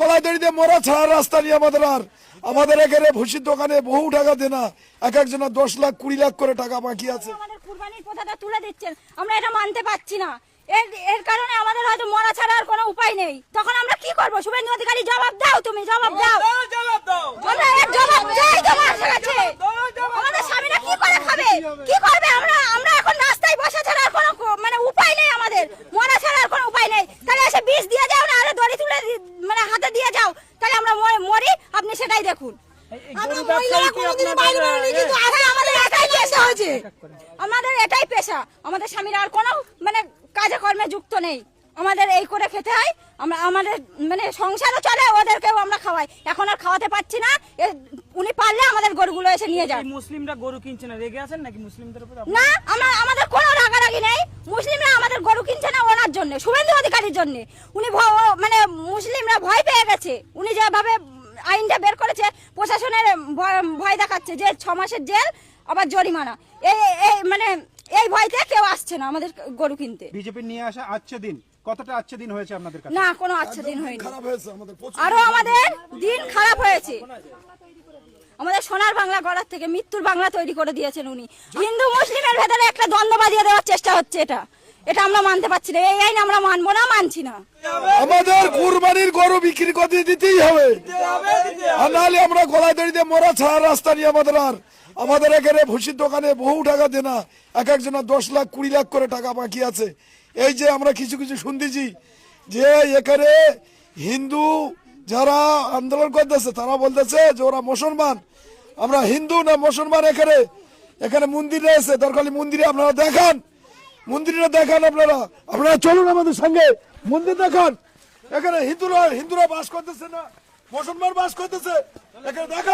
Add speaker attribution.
Speaker 1: গলায় দড়ি দিয়ে মরা ছাড়ার রাস্তা নিয়ে আমাদের এখানে ভুসির দোকানে বহু টাকা দেনা, এক একজনের 10 লাখ 20 লাখ করে টাকা বাকি আছে।
Speaker 2: আমাদের কুরবানির কথাটা তুলে দিচ্ছেন, আমরা এটা মানতে পারছি না। এর কারণে আমাদের হয়তো মরা ছাড়া আর কোনো উপায় নেই। তখন আমরা কি করবো? শুভেন্দু অধিকারী জবাব দাও, তুমি জবাব দাও। আমরা এর জবাব চাই তোমার কাছে। আমাদের স্বামীরা কি করে খাবে, কি করবে? আমরা এখন রাস্তায় বসা ছাড়া আর কোনো মানে উপায় নেই, আমাদের মরা ছাড়া আর কোনো উপায় নেই। তাহলে এসে বিষ দিয়ে যাও না, আরে দড়ি তুলে মানে হাতে দিয়ে যাও, তাহলে আমরা মরি, আপনি সেটাই দেখুন। আমাদের এটাই পেশা হয়েছে, আমাদের এটাই পেশা। আমাদের স্বামীরা আর কোনো মানে কাজে কর্মে যুক্ত নেই, আমাদের এই করে খেতে হয়। আমাদের মানে সংসারও চলে, ওদেরকেও আমরা খাওয়াই। এখন আর খাওয়াতে পারছি না, উনি পারলে আমাদের গরুগুলো এসে নিয়ে যান।
Speaker 3: মুসলিমরা গরু কিনছে না, রেগে আছেন নাকি মুসলিমদের উপর?
Speaker 2: না, আমাদের কোনো রাগারাগি নেই। মুসলিমরা আমাদের গরু কিনছে না ওনার জন্য, শুভেন্দু অধিকারীর জন্য। উনি মানে মুসলিমরা ভয় পেয়ে গেছে, উনি যেভাবে আইনটা বের করেছে, প্রশাসনের ভয় দেখাচ্ছে যে 6 মাসের জেল আবার জরিমানা। এই মানে এই ভয়তে কেউ আসছে না আমাদের গরু কিনতে।
Speaker 4: বিজেপি নিয়ে আসা আচ্ছা দিন, কতটা আচ্ছা দিন হয়েছে আপনাদের কাছে?
Speaker 2: না, কোনো আচ্ছা দিন হয়নি,
Speaker 1: খারাপ হয়েছে আমাদের,
Speaker 2: আরো আমাদের দিন খারাপ হয়েছে। আমাদের সোনার বাংলা গড়ার থেকে মৃত্যুর বাংলা তৈরি করে দিয়েছেন উনি। হিন্দু মুসলিমের ভেতরে একটা দ্বন্দ্ব বাজিয়ে দেওয়ার চেষ্টা হচ্ছে, এটা আমরা মানতে পারছি না। এই আইন আমরা মানবো না, মানছি না।
Speaker 1: আমাদের কুরবানির গরু বিক্রি করে দিতেই হবে, আর নাহলে আমরা গলায় দড়ি দিয়ে মরা ছাড়ার রাস্তা নিয়ে আমাদের এখানে ভুসির দোকানে বহু টাকা দেনা, এক একজনের 10 লাখ 20 লাখ করে টাকা বাকি আছে। এই যে আমরা কিছু শুনতেছি যে এখানে হিন্দু যারা আন্দোলন করতেছে তারা বলতেছে যে ওরা মুসলমান, আমরা হিন্দু না মুসলমান। এখানে মন্দির রয়েছে, দরকার মন্দিরে আপনারা দেখান, মন্দিরটা দেখান, আপনারা চলুন আমাদের সঙ্গে, মন্দির দেখান। এখানে হিন্দুরা বাস করতেছে না, মুসলমান বাস করতেছে, এখানে দেখান।